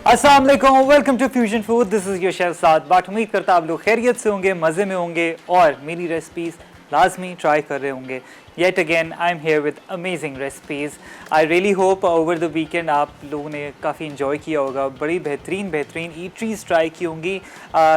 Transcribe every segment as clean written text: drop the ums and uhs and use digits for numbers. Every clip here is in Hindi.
अस्सलाम वालेकुम, welcome to fusion food. This is your chef Saad Butt. उम्मीद करता आप लोग खैरियत से होंगे, मज़े में होंगे और मेरी रेसिपीज़ लाजमी ट्राई कर रहे होंगे। Yet again I am here with amazing recipes. I really hope over the weekend आप लोगों ने काफ़ी इन्जॉय किया होगा, बड़ी बेहतरीन ईटरीज ट्राई की होंगी।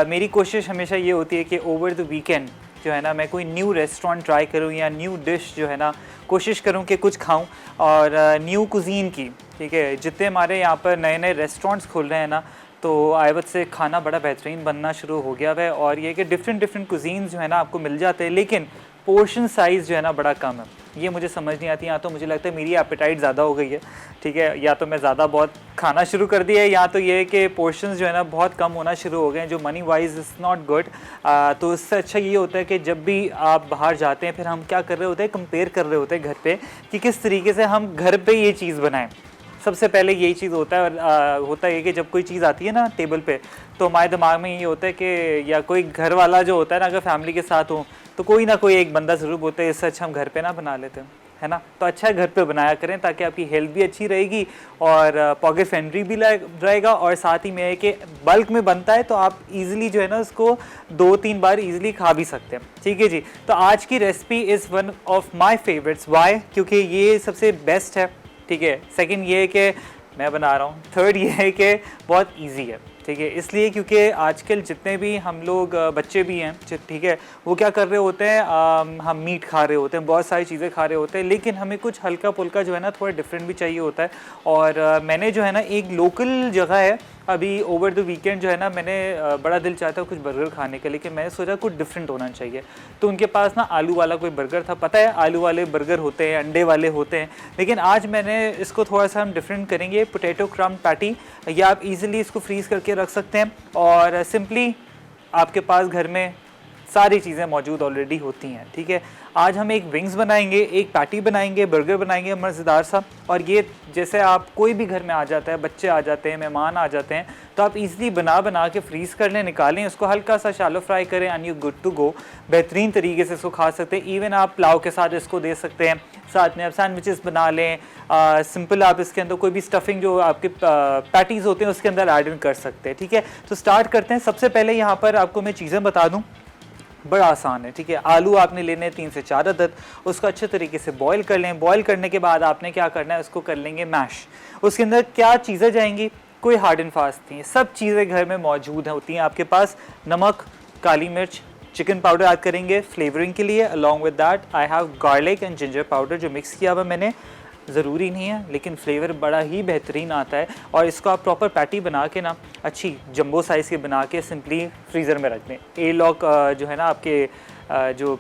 मेरी कोशिश हमेशा ये होती है कि ओवर द वीकेंड जो है ना मैं कोई न्यू रेस्टोरेंट ट्राई करूँ या न्यू डिश जो है ना कोशिश करूँ कि कुछ खाऊँ और न्यू कुजीन की। ठीक है, जितने हमारे यहाँ पर नए नए रेस्टोरेंट्स खुल रहे हैं ना, तो आई वुड से खाना बड़ा बेहतरीन बनना शुरू हो गया है। और ये कि डिफरेंट कुजीन्स जो है ना आपको मिल जाते हैं, लेकिन पोर्शन साइज़ जो है ना बड़ा कम है। ये मुझे समझ नहीं आती। या तो मुझे लगता है मेरी एपेटाइट ज़्यादा हो गई है, ठीक है, या तो मैं ज़्यादा बहुत खाना शुरू कर दिया है, या तो ये है कि पोर्शंस जो है ना बहुत कम होना शुरू हो गए हैं, जो money wise is not good. तो इससे अच्छा ये होता है कि जब भी आप बाहर जाते हैं, फिर हम क्या कर रहे होते हैं, कंपेयर कर रहे होते हैं घर पे कि किस तरीके से हम घर पे ये चीज़ बनाएं। सबसे पहले यही चीज़ होता है। और होता है कि जब कोई चीज़ आती है ना टेबल पे, तो हमारे दिमाग में ये होता है कि या कोई घर वाला जो होता है ना, अगर फैमिली के साथ हो तो कोई ना कोई एक बंदा ज़रूर बोलता है इससे अच्छा हम घर पे ना बना लेते हैं, है ना। तो अच्छा है घर पे बनाया करें, ताकि आपकी हेल्थ भी अच्छी रहेगी और पॉकेट फ्रेंडली भी रहेगा। और साथ ही में है कि बल्क में बनता है तो आप इजीली जो है ना उसको 2-3 बार इजीली खा भी सकते हैं। ठीक है जी। तो आज की recipe is one of my favourites. Why? क्योंकि ये सबसे बेस्ट है। ठीक है। सेकंड ये है कि मैं बना रहा हूँ। थर्ड ये है कि बहुत इजी है। ठीक है, इसलिए क्योंकि आजकल जितने भी हम लोग बच्चे भी हैं, ठीक है, वो क्या कर रहे होते हैं, हम मीट खा रहे होते हैं, बहुत सारी चीज़ें खा रहे होते हैं, लेकिन हमें कुछ हल्का पुल्का जो है ना थोड़ा डिफरेंट भी चाहिए होता है। और मैंने जो है ना एक लोकल जगह है, अभी ओवर द वीकेंड जो है ना मैंने बड़ा दिल चाहता है कुछ बर्गर खाने का, लेकिन मैंने सोचा कुछ डिफरेंट होना चाहिए। तो उनके पास ना आलू वाला कोई बर्गर था। पता है आलू वाले बर्गर होते हैं, अंडे वाले होते हैं, लेकिन आज मैंने इसको थोड़ा सा हम डिफरेंट करेंगे। पोटैटो क्रम्ब पैटी, या आप इजीली इसको फ्रीज़ करके रख सकते हैं और सिंपली आपके पास घर में सारी चीज़ें मौजूद ऑलरेडी होती हैं। ठीक है, आज हम एक विंग्स बनाएंगे, एक पैटी बनाएंगे, बर्गर बनाएंगे मज़ेदार सा। और ये जैसे आप कोई भी घर में आ जाता है, बच्चे आ जाते हैं, मेहमान आ जाते हैं, तो आप इजीली बना के फ्रीज़ कर लें, निकालें, उसको हल्का सा शैलो फ्राई करें and you good to go. बेहतरीन तरीके से इसको खा सकते हैं। इवन आप पुलाव के साथ इसको दे सकते हैं, साथ में आप सैंडविचेस बना लें। सिंपल आप इसके अंदर कोई भी स्टफिंग जो आपके पैटीज़ होते हैं उसके अंदर ऐड इन कर सकते हैं। ठीक है, तो स्टार्ट करते हैं। सबसे पहले यहाँ पर आपको मैं चीज़ें बता दूँ, बड़ा आसान है। ठीक है, आलू आपने लेने 3 से 4 अदद, उसको अच्छे तरीके से बॉईल कर लें। बॉईल करने के बाद आपने क्या करना है, उसको कर लेंगे मैश। उसके अंदर क्या चीज़ें जाएंगी, कोई हार्ड एंड फास्ट नहीं, सब चीज़ें घर में मौजूद होती हैं आपके पास। नमक, काली मिर्च, चिकन पाउडर ऐड करेंगे फ्लेवरिंग के लिए। Along with that I have garlic and ginger powder जो मिक्स किया हुआ मैंने। ज़रूरी नहीं है, लेकिन फ्लेवर बड़ा ही बेहतरीन आता है। और इसको आप प्रॉपर पैटी बना के ना अच्छी जंबो साइज़ की बना के सिंपली फ्रीज़र में रख दें। ए लॉक जो है ना आपके जो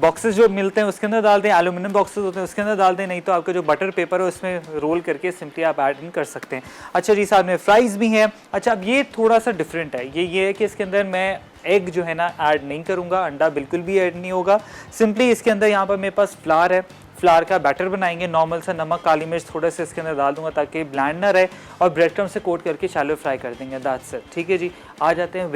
बॉक्सेस जो मिलते हैं उसके अंदर डाल दें, एल्यूमिनियम बॉक्सेस होते हैं उसके अंदर डाल दें, नहीं तो आपका जो बटर पेपर है उसमें रोल करके सिंपली आप ऐड इन कर सकते हैं। अच्छा जी, साथ में फ्राइज़ भी हैं। अच्छा, अब ये थोड़ा सा डिफरेंट है। ये है कि इसके अंदर मैं एग जो है ना ऐड नहीं करूँगा, अंडा बिल्कुल भी ऐड नहीं होगा। सिंपली इसके अंदर यहाँ पर मेरे पास फ्लावर है, फ्लावर का बैटर बनाएंगे। नॉर्मल सा नमक, काली मिर्च थोड़ा सा इसके अंदर डाल दूंगा ताकि ब्लैंड ना रहे, और ब्रेड क्रम्ब से कोट करके शैलो फ्राई कर देंगे। That's it. ठीक है जी। आ जाते हैं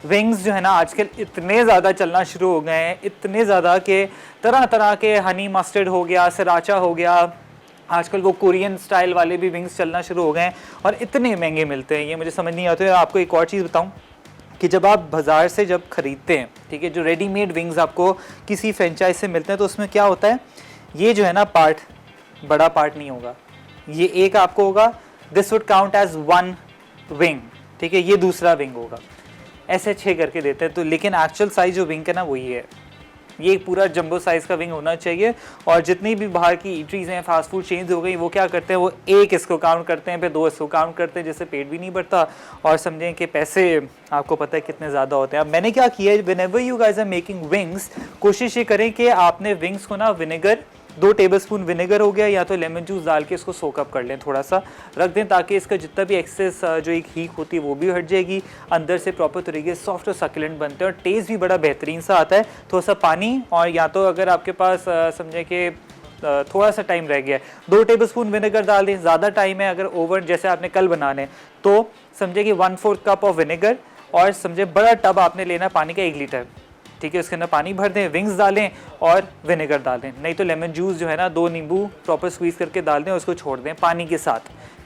विंग्स जो है ना आजकल इतने ज़्यादा चलना शुरू हो गए हैं, इतने ज़्यादा कि तरह तरह के, हनी मस्टर्ड हो गया, सराचा हो गया, आजकल वो कोरियन स्टाइल वाले भी विंग्स चलना शुरू हो गए हैं और इतने महंगे मिलते हैं, ये मुझे समझ नहीं आता है। आपको एक और चीज़ बताऊं कि जब आप बाज़ार से जब ख़रीदते हैं, ठीक है, जो रेडीमेड विंग्स आपको किसी फ्रेंचाइज से मिलते हैं, तो उसमें क्या होता है, ये जो है ना पार्ट बड़ा पार्ट नहीं होगा, ये एक आपको होगा, this would count as 1 wing. ठीक है, ये दूसरा विंग होगा, ऐसे 6 करके देते हैं। तो लेकिन एक्चुअल साइज़ जो विंग है ना वही है, ये पूरा जंबो साइज़ का विंग होना चाहिए। और जितनी भी बाहर की ईटरीज हैं, फास्ट फूड चेन्स हो गई, वो क्या करते हैं, वो एक इसको काउंट करते हैं, फिर 2 इसको काउंट करते हैं, जिससे पेट भी नहीं बढ़ता और समझें कि पैसे आपको पता है कितने ज़्यादा होते हैं। अब मैंने क्या किया है, whenever you guys are making wings, कोशिश ये करें कि आपने विंग्स को ना विनेगर, 2 टेबलस्पून विनेगर हो गया, या तो लेमन जूस डाल के इसको सोक अप कर लें, थोड़ा सा रख दें, ताकि इसका जितना भी एक्सेस जो एक हीट होती है वो भी हट जाएगी, अंदर से प्रॉपर तरीके से सॉफ्ट और सक्लेंट बनते हैं और टेस्ट भी बड़ा बेहतरीन सा आता है। थोड़ा सा पानी, और या तो अगर आपके पास समझे कि थोड़ा सा टाइम रह गया है, 2 टेबलस्पून विनेगर डाल दें। ज़्यादा टाइम है, अगर ओवन जैसे आपने कल बनाने, तो समझे कि 1/4 कप ऑफ विनेगर, और समझे बड़ा टब आपने लेना पानी का 1 लीटर। ठीक है, उसके अंदर पानी भर दें, विंग्स डालें और विनेगर डाल दें, नहीं तो लेमन जूस जो है ना 2 नींबू प्रॉपर स्क्वीज़ करके डाल दें, उसको छोड़ दें पानी के साथ।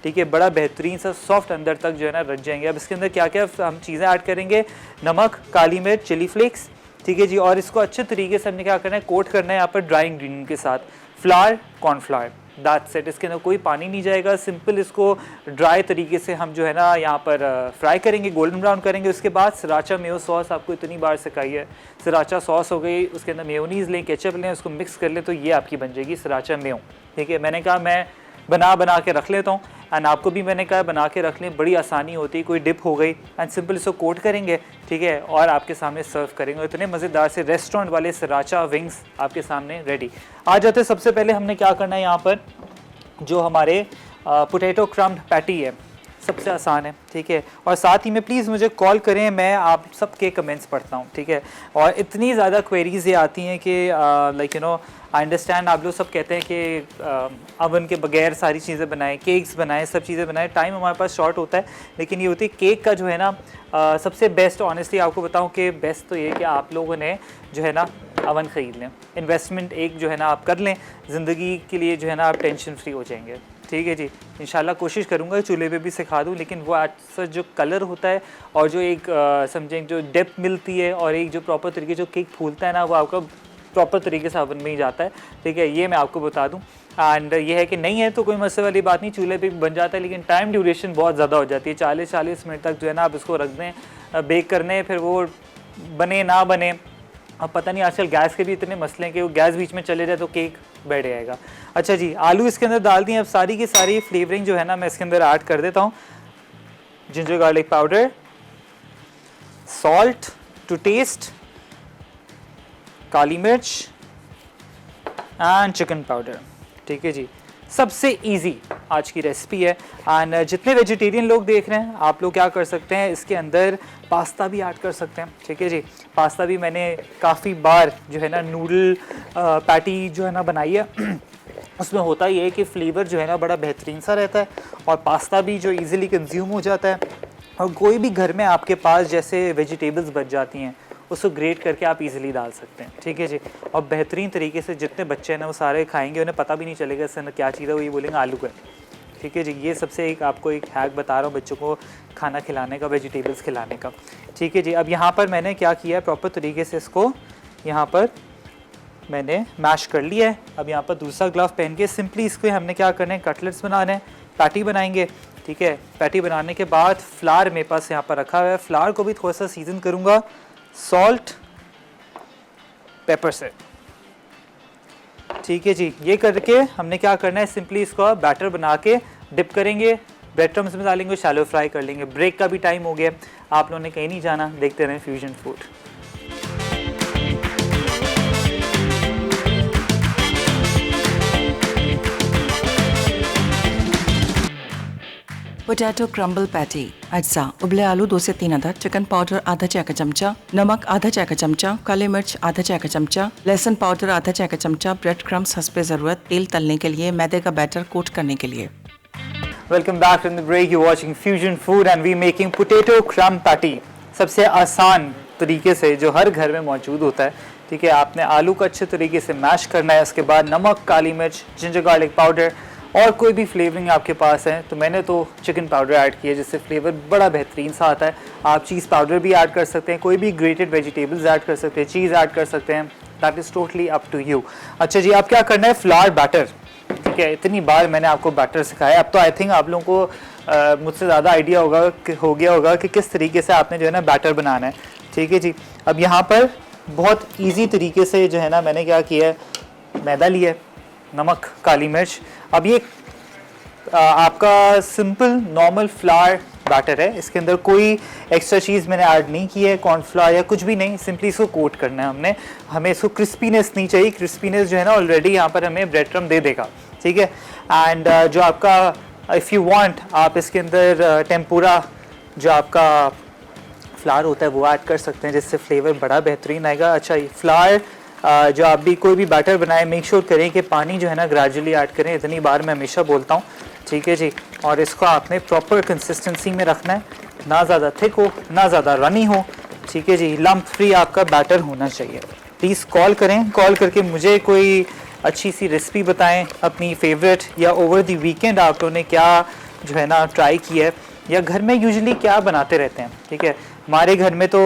ठीक है, बड़ा बेहतरीन सा सॉफ्ट अंदर तक जो है ना रच जाएंगे। अब इसके अंदर क्या क्या हम चीज़ें ऐड करेंगे, नमक, काली मिर्च, चिली फ्लेक्स, ठीक है जी, और इसको अच्छे तरीके से हमने क्या करना है, कोट करना है यहाँ पर ड्राई इंग्रेडिएंट के साथ, फ्लावर, कॉर्नफ्लावर, दैट्स इट। इसके अंदर कोई पानी नहीं जाएगा, सिंपल इसको ड्राई तरीके से हम जो है ना यहाँ पर फ्राई करेंगे, गोल्डन ब्राउन करेंगे। उसके बाद सराचा मेयो सॉस आपको इतनी बार सिखाई है, सराचा सॉस हो गई, उसके अंदर मेयोनीज़ लें, केचप लें, उसको मिक्स कर लें, तो ये आपकी बन जाएगी सराचा मेयो। ठीक है, मैंने कहा मैं बना के रख लेता हूँ, एंड आपको भी मैंने कहा बना के रख लें, बड़ी आसानी होती है, कोई डिप हो गई एंड सिंपल इसको कोट करेंगे, ठीक है, और आपके सामने सर्व करेंगे। इतने मज़ेदार से रेस्टोरेंट वाले सराचा विंग्स आपके सामने रेडी। आ जाते सबसे पहले हमने क्या करना है, यहाँ पर जो हमारे पोटैटो क्रम्ड पैटी है, सबसे आसान है, ठीक है, और साथ ही में प्लीज़ मुझे कॉल करें, मैं आप सबके कमेंट्स पढ़ता हूँ, ठीक है। और इतनी ज़्यादा क्वेरीज ये आती हैं कि like you know I understand, आप लोग सब कहते हैं कि अवन के बगैर सारी चीज़ें बनाएं, केक्स बनाएं, सब चीज़ें बनाएं, टाइम हमारे पास शॉर्ट होता है, लेकिन ये होती है केक का जो है ना सबसे बेस्ट, ऑनेस्टली आपको बताऊं कि बेस्ट तो ये कि आप लोगों ने जो है ना अवन ख़रीद लें, इन्वेस्टमेंट एक जो है ना आप कर लें, ज़िंदगी के लिए जो है ना आप टेंशन फ्री हो जाएंगे, ठीक है जी। इंशाल्लाह कोशिश करूँगा चूल्हे पे भी सिखा दूँ, लेकिन वो आज जो कलर होता है और जो एक समझें जो डेप्थ मिलती है और एक जो प्रॉपर तरीके जो केक फूलता है ना, वो आपका प्रॉपर तरीके से ओवन में ही जाता है, ठीक है, ये मैं आपको बता दूं। एंड ये है कि नहीं है तो कोई मसले वाली बात नहीं, चूल्हे पे बन जाता है, लेकिन टाइम ड्यूरेशन बहुत ज़्यादा हो जाती है, 40 मिनट तक जो है ना आप इसको रख दें बेक करने, फिर वो बने ना बने। अब पता नहीं आजकल गैस के भी इतने मसले हैं कि वो गैस बीच में चले जाए तो केक बैठ जाएगा। अच्छा जी, आलू इसके अंदर डाल दिए, अब सारी की सारी फ्लेवरिंग जो है ना मैं इसके अंदर ऐड कर देता हूँ। Ginger garlic powder, salt to taste, काली मिर्च एंड चिकन पाउडर, ठीक है जी। सबसे इजी आज की रेसिपी है। एंड जितने वेजिटेरियन लोग देख रहे हैं, आप लोग क्या कर सकते हैं, इसके अंदर पास्ता भी ऐड कर सकते हैं, ठीक है जी। पास्ता भी मैंने काफ़ी बार जो है ना नूडल पैटी जो है ना बनाई है उसमें होता ये है कि फ्लेवर जो है ना बड़ा बेहतरीन सा रहता है, और पास्ता भी जो इजीली कंज्यूम हो जाता है, और कोई भी घर में आपके पास जैसे वेजिटेबल्स बच जाती हैं उसको ग्रेट करके आप इजीली डाल सकते हैं, ठीक है जी। और बेहतरीन तरीके से जितने बच्चे हैं ना वो सारे खाएंगे, उन्हें पता भी नहीं चलेगा इससे ना क्या चीज़ है, वो ये बोलेंगे आलू है, ठीक है जी। ये सबसे एक आपको एक हैक बता रहा हूँ बच्चों को खाना खिलाने का, वेजिटेबल्स खिलाने का, ठीक है जी। अब यहाँ पर मैंने क्या किया है, प्रॉपर तरीके से इसको यहाँ पर मैंने मैश कर लिया है। अब यहाँ पर दूसरा ग्लव पहन के सिंपली इसको हमने क्या करना है, कटलेट्स बनाने हैं, पैटी बनाएंगे, ठीक है। पैटी बनाने के बाद फ्लावर मेरे पास यहाँ पर रखा हुआ है, फ्लावर को भी थोड़ा सा सीजन करूँगा सॉल्ट पेपर से, ठीक है जी। ये करके हमने क्या करना है, सिंपली इसको बैटर बना के डिप करेंगे, ब्रेड क्रम्स में डालेंगे, शैलो फ्राई कर लेंगे। ब्रेक का भी टाइम हो गया, आप लोगों ने कहीं नहीं जाना, देखते रहें fusion food. Potato crumble patty. अज्जा: उबले आलू 2 से 3 अदद, चिकन पाउडर आधा चाय का चमचा, नमक आधा चाय का चमचा, काली मिर्च आधा चाय का चमचा, लहसुन पाउडर आधा चाय का चमचा, ब्रेड क्रम्स हस्बे ज़रूरत, तेल तलने के लिए, मैदे का बैटर कोट करने के लिए। Welcome back from the break, you watching fusion food and we making potato crumb patty. सबसे आसान तरीके से जो हर घर में मौजूद होता है, ठीक है। आपने आलू को अच्छे तरीके से मैश करना है, उसके बाद नमक, काली मिर्च, जिंजर गार्लिक पाउडर और कोई भी फ्लेवरिंग आपके पास है, तो मैंने तो चिकन पाउडर ऐड किया जिससे फ्लेवर बड़ा बेहतरीन सा आता है। आप चीज़ पाउडर भी ऐड कर सकते हैं, कोई भी ग्रेटेड वेजिटेबल्स ऐड कर सकते हैं, चीज़ ऐड कर सकते हैं, that is totally up to you. अच्छा जी, आप क्या करना है, फ्लावर बैटर, ठीक है। इतनी बार मैंने आपको बैटर सिखाया, अब तो आई थिंक आप लोगों को मुझसे ज़्यादा आइडिया हो गया होगा कि किस तरीके से आपने जो है ना बैटर बनाना है, ठीक है जी। अब यहाँ पर बहुत ईजी तरीके से जो है ना मैंने क्या किया है, मैदा लिया, नमक, काली मिर्च। अब ये आपका सिंपल नॉर्मल फ्लावर बैटर है, इसके अंदर कोई एक्स्ट्रा चीज़ मैंने ऐड नहीं की है, कॉर्नफ्लावर या कुछ भी नहीं, सिंपली इसको कोट करना है हमें इसको क्रिस्पीनेस नहीं चाहिए, क्रिस्पीनेस जो है ना ऑलरेडी यहाँ पर हमें ब्रेड क्रम्ब दे देगा, ठीक है। एंड जो आपका इफ़ यू वांट आप इसके अंदर टेम्पुरा जो आपका फ्लावर होता है वो ऐड कर सकते हैं, जिससे फ्लेवर बड़ा बेहतरीन आएगा। अच्छा, फ्लावर जो आप भी कोई भी बैटर बनाए, मेक श्योर करें कि पानी जो है ना ग्रेजुअली ऐड करें, इतनी बार मैं हमेशा बोलता हूँ, ठीक है जी। और इसको आपने प्रॉपर कंसिस्टेंसी में रखना है, ना ज़्यादा थिक हो ना ज़्यादा रनी हो, ठीक है जी। लम्प फ्री आपका बैटर होना चाहिए। प्लीज़ कॉल करें, कॉल करके मुझे कोई अच्छी सी रेसिपी बताएं अपनी फेवरेट, या ओवर द वीकेंड आप लोगों ने क्या जो है ना ट्राई की है, या घर में यूजुअली क्या बनाते रहते हैं, ठीक है। हमारे घर में तो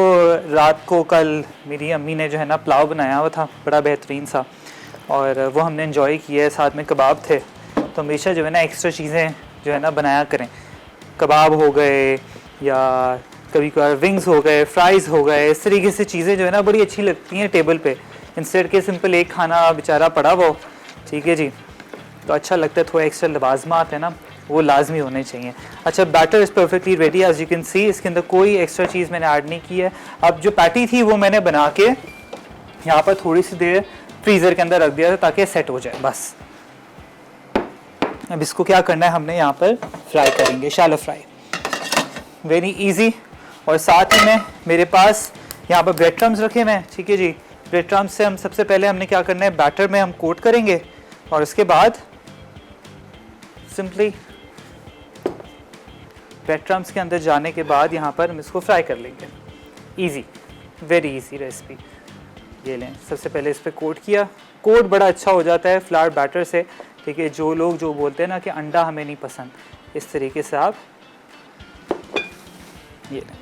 रात को कल मेरी अम्मी ने जो है ना पुलाव बनाया हुआ था बड़ा बेहतरीन सा, और वो हमने इन्जॉय किया है, साथ में कबाब थे। तो हमेशा जो है ना एक्स्ट्रा चीज़ें जो है ना बनाया करें, कबाब हो गए या कभी कभार विंग्स हो गए, फ्राइज़ हो गए, इस तरीके से चीज़ें जो है ना बड़ी अच्छी लगती हैं टेबल पे, इंस्टेड के सिंपल एक खाना बेचारा पड़ा हुआ हो, ठीक है जी। तो अच्छा लगता है, थोड़ा एक्स्ट्रा लवाजमात है ना वो लाजमी होने चाहिए। अच्छा, batter is perfectly ready as you can see, इसके अंदर कोई एक्स्ट्रा चीज़ मैंने ऐड नहीं की है। अब जो पैटी थी वो मैंने बना के यहाँ पर थोड़ी सी देर फ्रीज़र के अंदर रख दिया था ताकि सेट हो जाए बस। अब इसको क्या करना है, हमने यहाँ पर फ्राई करेंगे, शैलो फ्राई, वेरी इजी। और साथ ही में मेरे पास यहाँ पर ब्रेड क्रम्स रखे हुए हैं, ठीक है जी। ब्रेड क्रम्स से हम सबसे पहले हमने क्या करना है, बैटर में हम कोट करेंगे और उसके बाद सिंपली ब्रेड क्रम्स के अंदर जाने के बाद यहाँ पर हम इसको फ्राई कर लेंगे। Easy, very easy recipe. ये लें, सबसे पहले इस पर कोट किया, कोट बड़ा अच्छा हो जाता है फ्लावर बैटर से, ठीक है। जो लोग जो बोलते हैं ना कि अंडा हमें नहीं पसंद, इस तरीके से आप ये लें,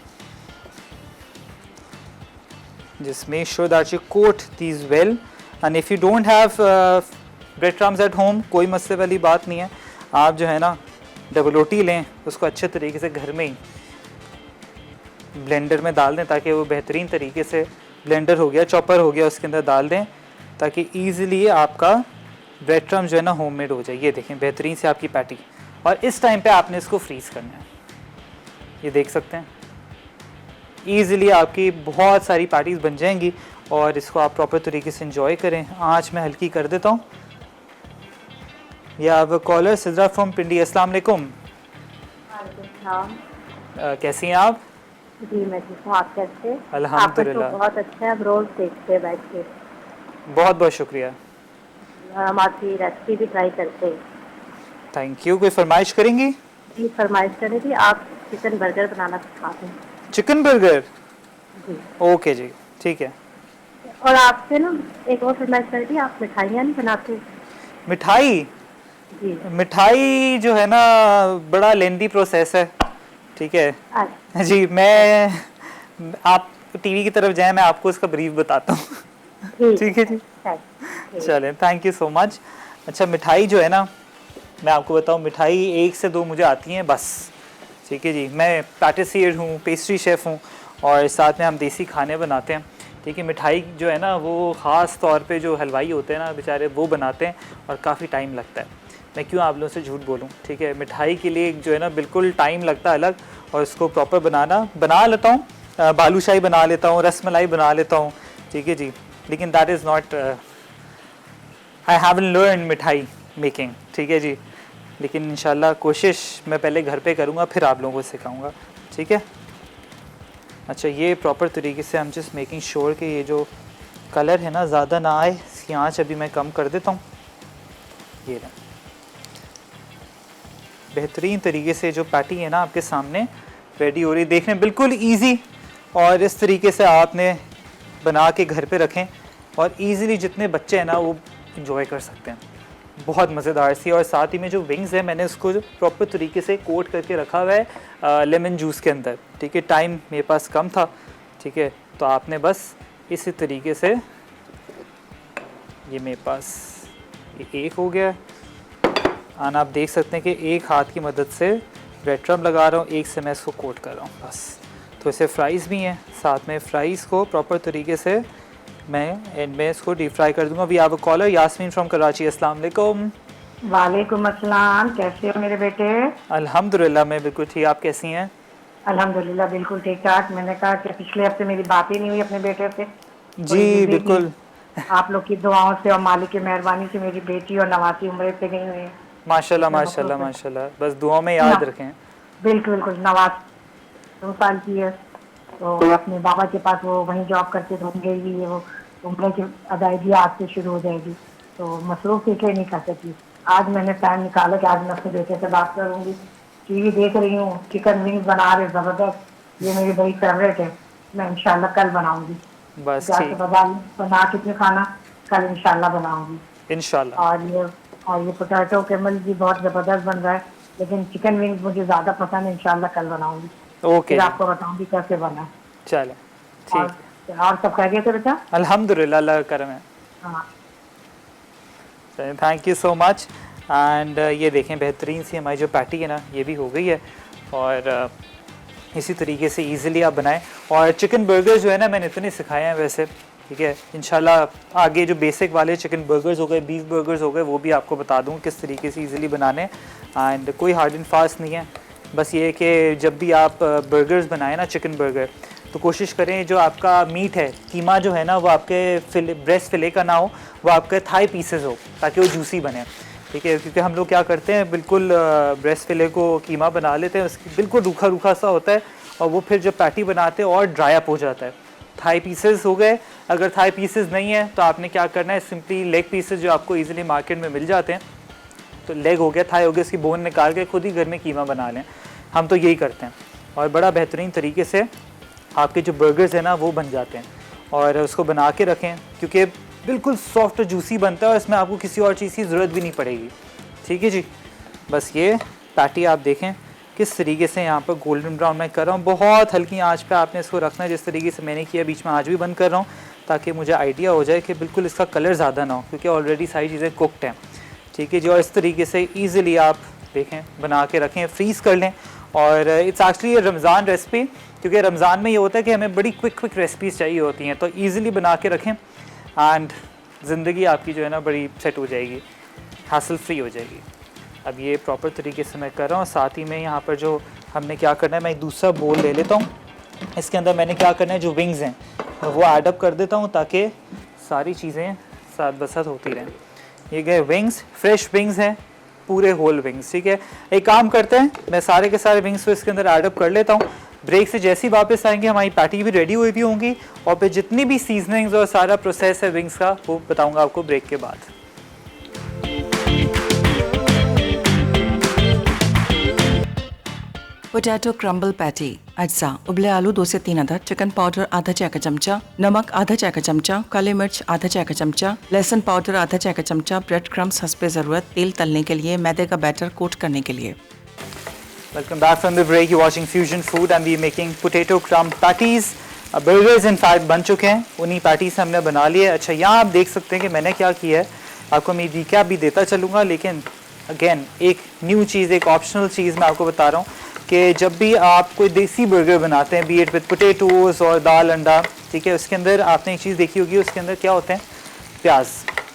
just make sure that you coat these well, and if you don't have breadcrumbs at home, कोई मसले वाली बात नहीं है, आप जो है ना डबल रोटी लें, उसको अच्छे तरीके से घर में ही ब्लेंडर में डाल दें ताकि वो बेहतरीन तरीके से ब्लेंडर हो गया, चॉपर हो गया, उसके अंदर डाल दें ताकि ईज़िली आपका ब्रेड क्रम्ब जो है ना होममेड हो जाए। ये देखें बेहतरीन से आपकी पैटी, और इस टाइम पे आपने इसको फ्रीज़ करना है, ये देख सकते हैं। ईज़िली आपकी बहुत सारी पैटीज़ बन जाएंगी और इसको आप प्रॉपर तरीके से इंजॉय करें। आँच मैं हल्की कर देता हूँ। या अब कॉलर सिद्रा फ्रॉम पिंडी, अस्सलाम वालेकुम। कैसी हैं आप? जी मैं ठीक हूँ, आप कैसे? अल्हम्दुलिल्लाह। आपका शो बहुत अच्छा है, हम रोज देखते हैं बैठ के। बहुत बहुत शुक्रिया, हम आपकी रेसिपी भी ट्राई करते हैं। Thank you. कोई फरमाइश करेंगी? जी फरमाइश करें थी, आप चिकन बर्गर बनाना सिखाते हैं। Chicken burger? जी। ओके जी, ठीक है। और आपसे ना एक और फरमाइश करी थी, आप मिठाइयाँ नहीं बनाते? मिठाई? जी। मिठाई जो है ना बड़ा लेंदी प्रोसेस है, ठीक है अच्छा। जी। मैं आप टीवी की तरफ जाएं, मैं आपको इसका ब्रीफ बताता हूँ। ठीक है जी, चलें, थैंक यू सो मच। अच्छा, मिठाई जो है ना मैं आपको बताऊँ, मिठाई 1 से 2 मुझे आती हैं बस, ठीक है जी। मैं पैटिसियर हूँ, पेस्ट्री शेफ़ हूँ, और साथ में हम देसी खाने बनाते हैं, ठीक है। मिठाई जो है ना वो ख़ास तौर पे जो हलवाई होते हैं ना बेचारे, वो बनाते हैं और काफ़ी टाइम लगता है। मैं क्यों आप लोगों से झूठ बोलूँ, ठीक है। मिठाई के लिए जो है ना बिल्कुल टाइम लगता है अलग, और उसको प्रॉपर बना लेता हूँ, बालूशाही बना लेता हूँ, रसमलाई बना लेता हूँ, ठीक है जी। लेकिन that is not, I haven't learn मिठाई मेकिंग, ठीक है जी। लेकिन इंशाल्लाह कोशिश मैं पहले घर पे करूँगा, फिर आप लोगों को सिखाऊंगा, ठीक है। अच्छा, ये प्रॉपर तरीके से हम जस्ट मेकिंग श्योर कि ये जो कलर है ना ज़्यादा ना आए, इसकी आँच अभी मैं कम कर देता हूँ। ये ना बेहतरीन तरीके से जो पैटी है ना आपके सामने रेडी हो रही, देखने बिल्कुल इजी, और इस तरीके से आपने बना के घर पे रखें और इजीली जितने बच्चे हैं ना वो इंजॉय कर सकते हैं, बहुत मज़ेदार सी। और साथ ही में जो विंग्स है मैंने उसको प्रॉपर तरीके से कोट करके रखा हुआ है लेमन जूस के अंदर, ठीक है। टाइम मेरे पास कम था, ठीक है, तो आपने बस इसी तरीके से, ये मेरे पास ये एक हो गया, और आप देख सकते हैं कि एक हाथ की मदद से ब्रेड क्रम्ब लगा रहा हूँ, एक से मैं इसको कोट कर रहा हूँ बस। तो इसे फ्राइज़ भी हैं, साथ में फ्राइज़ को प्रॉपर तरीके से मैं एंड में इसको डीप फ्राई कर दूंगा। We have a caller, Yasmeen from Karachi, अस्सलाम वालेकुम। वालेकुम अस्सलाम, कैसे हो मेरे बेटे? अल्हम्दुलिल्लाह, मैं बिल्कुल ठीक, आप कैसी हैं? अल्हम्दुलिल्लाह बिल्कुल ठीक ठाक। मैंने कहा कि पिछले हफ्ते मेरी बात ही नहीं हुई अपने बेटे से। जी बिल्कुल। आप लोग की दुआओं से और मालिक की मेहरबानी से मेरी बेटी और नवासी उम्र पे गई हुई है। माशाल्लाह माशाल्लाह माशाल्लाह, बस दुआ में याद रखें। बिल्कुल बिल्कुल। नवासी 2 साल की है, तो अपने बाबा के पास वो वहीं जॉब करते थे, गई हुई है। वो उम्र की अदायगी आज से शुरू हो जाएगी, तो मसरूफ इसलिए नहीं कर सकी। आज मैंने टाइम निकाला कि आज मैं अपने बेटे से बात करूँगी। टीवी देख रही हूँ, चिकन विंग्स बना रहे ज़बरदस्त, ये मेरी बड़ी फेवरेट है। मैं इंशाल्लाह कल बनाऊंगी, बस जाके ठीक, बना कितने खाना कल इंशाल्लाह बनाऊंगी इंशाल्लाह। और ये पोटैटो कैमल भी बहुत ज़बरदस्त बन रहा है, लेकिन चिकन विंग्स मुझे ज़्यादा पसंद है, इंशाल्लाह कल बनाऊंगी, ओके फिर जी, आपको बताऊंगी कैसे बना है। चलें, ठीक है। और सब कह गए थे बेटा? अल्हम्दुलिल्लाह, अल्लाह का करम है। हाँ। Thank you so much. And ये देखें, बेहतरीन सी हमारी जो पैटी है ना, ये भी हो गई है। और इसी तरीके से इजीली आप बनाएं। और चिकन बर्गर जो है ना, मैंने इतने सिखाए हैं वैसे, ठीक है। इंशाल्लाह आगे जो बेसिक वाले चिकन बर्गर्स हो गए, बीफ बर्गर्स हो गए, वो भी आपको बता दूँ किस तरीके से इजीली बनाने। एंड कोई हार्ड एंड फास्ट नहीं है, बस ये कि जब भी आप बर्गर्स बनाएं ना, चिकन बर्गर, तो कोशिश करें जो आपका मीट है, कीमा जो है ना, वो आपके ब्रेस्ट फिले का ना हो, वो आपके थाई पीसेस हो, ताकि वो जूसी बने, ठीक है। क्योंकि हम लोग क्या करते हैं, बिल्कुल ब्रेस्ट फिले को कीमा बना लेते हैं, उसकी बिल्कुल रूखा रूखा सा होता है, और वो फिर जब पैटी बनाते हैं और ड्राई अप हो जाता है। थाई पीसेस हो गए, अगर थाई पीसेस नहीं है तो आपने क्या करना है, सिंपली लेग पीसेस जो आपको ईजिली मार्केट में मिल जाते हैं, तो लेग हो गया, थाई हो गया, उसकी बोन निकाल के खुद ही घर में कीमा बना लें। हम तो यही करते हैं, और बड़ा बेहतरीन तरीके से आपके जो बर्गर्स हैं ना, वो बन जाते हैं। और उसको बना के रखें, क्योंकि बिल्कुल सॉफ्ट और जूसी बनता है, और इसमें आपको किसी और चीज़ की ज़रूरत भी नहीं पड़ेगी, ठीक है जी। बस ये पैटी आप देखें किस तरीके से यहाँ पर गोल्डन ब्राउन मैं कर रहा हूँ। बहुत हल्की आंच पे आपने इसको रखना है, जिस तरीके से मैंने किया। बीच में आज भी बंद कर रहा हूँ, ताकि मुझे आइडिया हो जाए कि बिल्कुल इसका कलर ज़्यादा ना हो, क्योंकि ऑलरेडी सारी चीज़ें कुकड हैं, ठीक है जी। और इस तरीके से ईज़िली आप देखें, बना के रखें, फ्रीज़ कर लें। और इट्स एक्चुअली रमज़ान रेसिपी, क्योंकि रमज़ान में ये होता है कि हमें बड़ी क्विक रेसिपीज़ चाहिए होती हैं, तो ईज़िली बना के रखें, एंड ज़िंदगी आपकी जो है ना, बड़ी सेट हो जाएगी, हासिल फ्री हो जाएगी। अब ये प्रॉपर तरीके से मैं कर रहा हूँ। साथ ही में यहाँ पर जो हमने क्या करना है, मैं एक दूसरा बोल ले लेता हूँ, इसके अंदर मैंने क्या करना है, जो विंग्स हैं वो ऐड अप कर देता हूँ, ताकि सारी चीज़ें साथ बसाथ होती रहें। ये गए विंग्स, फ्रेश विंग्स हैं, पूरे होल विंग्स, ठीक है। एक काम करते हैं, मैं सारे के सारे विंग्स को इसके अंदर ऐड अप कर लेता हूँ। ब्रेक से जैसे ही वापस आएंगे, हमारी पैटी भी रेडी हुई भी होंगी, और फिर जितनी भी सीजनिंग्स और सारा प्रोसेस है विंग्स का, वो बताऊँगा आपको ब्रेक के बाद। पोटैटो क्रम्बल पैटी, अज्जा उबले आलू 2 से 3 अदद, चिकन पाउडर आधा चाय का चमचा, नमक आधा चाय का चमचा, काली मिर्च आधा चाय का चमचा, लहसुन पाउडर आधा चाय का चमचा, ब्रेड क्रम्स हस्बे ज़रूरत, तेल तलने के लिए, मैदे का बैटर कोट करने के लिए। Welcome back from the break. You're watching Fusion Food and we're making potato crumb patties. Burgers in fact बन चुके हैं, उन्हीं पैटीज हमने बना लिए। अच्छा, यहाँ आप देख सकते हैं कि मैंने क्या किया है, आपको मैं रिकैप भी देता चलूँगा, लेकिन अगेन एक न्यू चीज़, एक ऑप्शनल चीज़ मैं आपको बता रहा हूँ कि जब भी आप कोई देसी बर्गर बनाते हैं, बी इट विद पोटैटोज़ और दाल अंडा, ठीक है, उसके अंदर आपने एक चीज़ देखी होगी, उसके अंदर क्या होते हैं, प्याज,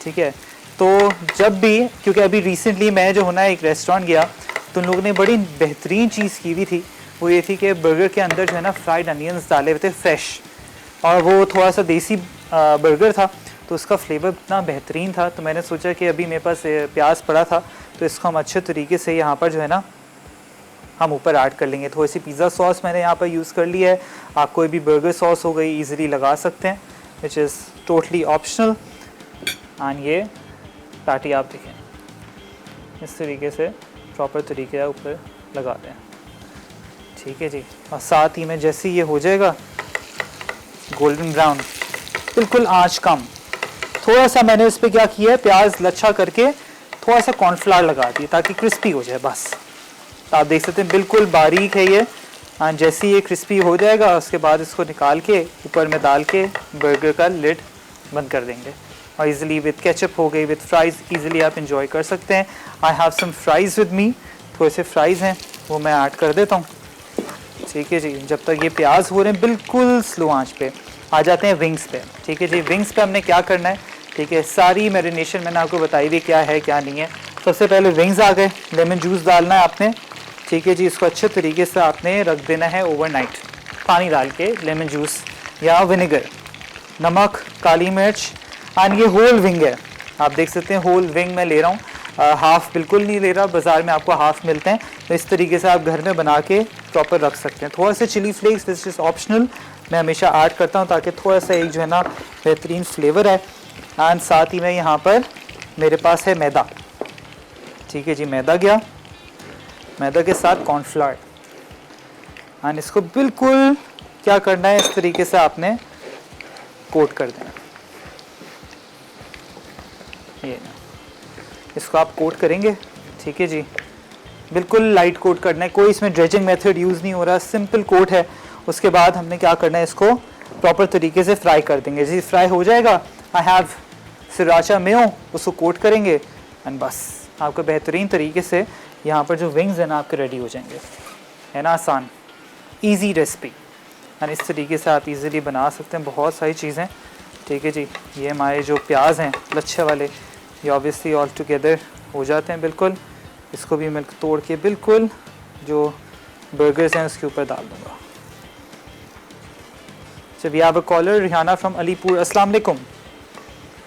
ठीक है। तो जब भी, क्योंकि अभी रिसेंटली मैं जो होना एक रेस्टोरेंट गया, तो उन लोगों ने बड़ी बेहतरीन चीज़ की हुई थी, वो ये थी कि बर्गर के अंदर जो है ना, फ्राइड अनियंस डाले हुए थे फ्रेश, और वो थोड़ा सा देसी बर्गर था, तो उसका फ्लेवर इतना बेहतरीन था। तो मैंने सोचा कि अभी मेरे पास प्याज पड़ा था, तो इसको हम अच्छे तरीके से यहाँ पर जो है ना, हम ऊपर ऐड कर लेंगे। थोड़ी सी पिज़्ज़ा सॉस मैंने यहाँ पर यूज़ कर लिया है, आप कोई भी बर्गर सॉस हो गई ईज़िली लगा सकते हैं, which is totally optional. And ये पैटी आप देखें, इस तरीके से प्रॉपर तरीके से ऊपर लगा दें, ठीक है जी। और साथ ही में जैसे ये हो जाएगा गोल्डन ब्राउन, बिल्कुल आंच कम, थोड़ा सा मैंने इस पर क्या किया है, प्याज लच्छा करके थोड़ा सा कॉर्नफ्लावर लगा दिया, ताकि क्रिस्पी हो जाए बस। तो आप देख सकते हैं बिल्कुल बारीक है ये। और जैसे ये क्रिस्पी हो जाएगा, उसके बाद इसको निकाल के ऊपर में डाल के बर्गर का लिड बंद कर देंगे, और इजीली विद केचप हो गई, विद फ्राइज़ ईजिली आप इंजॉय कर सकते हैं। I have some fries with me, थोड़े से फ्राइज़ हैं वो मैं ऐड कर देता हूँ, ठीक है जी। जब तक ये प्याज हो रहे हैं बिल्कुल स्लो आंच पे, आ जाते हैं विंग्स पे, ठीक है जी। विंग्स पे हमने क्या करना है, ठीक है, सारी मैरिनेशन मैंने आपको बताई हुई क्या है क्या नहीं है। सबसे पहले विंग्स आ गए, लेमन जूस डालना है आपने, ठीक है जी। इसको अच्छे तरीके से आपने रख देना है ओवरनाइट, पानी डाल के, लेमन जूस या विनेगर, नमक, काली मिर्च। एंड ये होल विंग है, आप देख सकते हैं होल विंग मैं ले रहा हूँ, हाफ़ बिल्कुल नहीं ले रहा, बाज़ार में आपको हाफ़ मिलते हैं, तो इस तरीके से आप घर में बना के प्रॉपर रख सकते हैं। थोड़ा सा chilli flakes which is optional मैं हमेशा ऐड करता हूँ, ताकि थोड़ा सा एक जो है ना बेहतरीन फ्लेवर है। एंड साथ ही में यहाँ पर मेरे पास है मैदा, ठीक है जी, मैदा गया, मैदा के साथ कॉर्नफ्लावर। एंड इसको बिल्कुल क्या करना है, इस तरीके से आपने कोट कर देना, ये इसको आप कोट करेंगे, ठीक है जी। बिल्कुल लाइट कोट करना है, कोई इसमें ड्रेजिंग मेथड यूज़ नहीं हो रहा, सिंपल कोट है। उसके बाद हमने क्या करना है, इसको प्रॉपर तरीके से फ्राई कर देंगे। जी फ्राई हो जाएगा, आई हैव सिराचा मेयो, उसको कोट करेंगे एंड बस आपका बेहतरीन तरीके से यहाँ पर जो विंग्स हैं ना आपके रेडी हो जाएंगे। है ना आसान, ईजी रेसिपी, एंड इस तरीके से आप इजीली बना सकते हैं बहुत सारी चीज़ें। ठीक है जी, ये हमारे जो प्याज हैं लच्छे वाले, ये ऑब्वियसली ऑल टुगेदर हो जाते हैं बिल्कुल। इसको भी मैं तोड़ के बिल्कुल जो बर्गर्स हैं उसके ऊपर डाल दूँगा। So we have a caller, Rihanna from Alipur. अस्सलाम वालेकुम।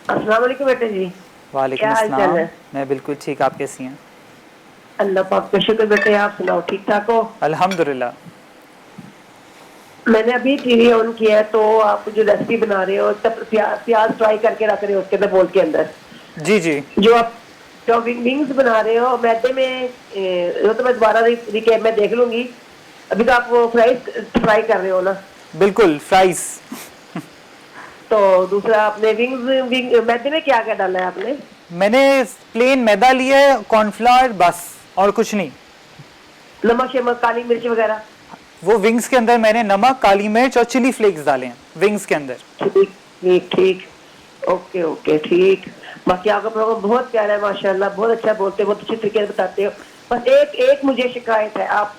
अस्सलाम वालेकुम बेटे जी। वालेकुम क्या हाल चाल अस्सलाम। है? मैं बिल्कुल ठीक, आप कैसी हैं? अल्लाह पाक का शुक्र बेटे, आप सुनाओ ठीक ठाक हो? अल्हम्दुलिल्लाह। मैंने अभी टीवी ऑन किया है, तो आप जो रेसिपी बना रहे हो तब प्याज फ्राई करके रख रहे हो उसके अंदर बोल के अंदर, जी जी जो आप जो विंग्स बना रहे हो मैदे में, वो तो मैं दोबारा रिकेप में देख लूंगी। अभी तो आप वो फ्राई कर रहे हो ना? बिल्कुल फ्राइज। तो दूसरा आपने विंग मैदे में क्या क्या डाला है आपने? मैंने प्लेन मैदा लिया है, कॉर्नफ्लावर, बस और कुछ नहीं। नमक शमक काली मिर्च वगैरह? वो विंग्स के अंदर मैंने नमक, काली मिर्च और चिली फ्लेक्स डाले हैं विंग्स के अंदर। ठीक ठीक ठीक, ओके ओके ठीक। बाकी आपका प्रोग्राम बहुत प्यारा है माशाल्लाह, बहुत अच्छा बोलते हो, बहुत अच्छे तरीके से बताते हो। बस एक मुझे शिकायत है आप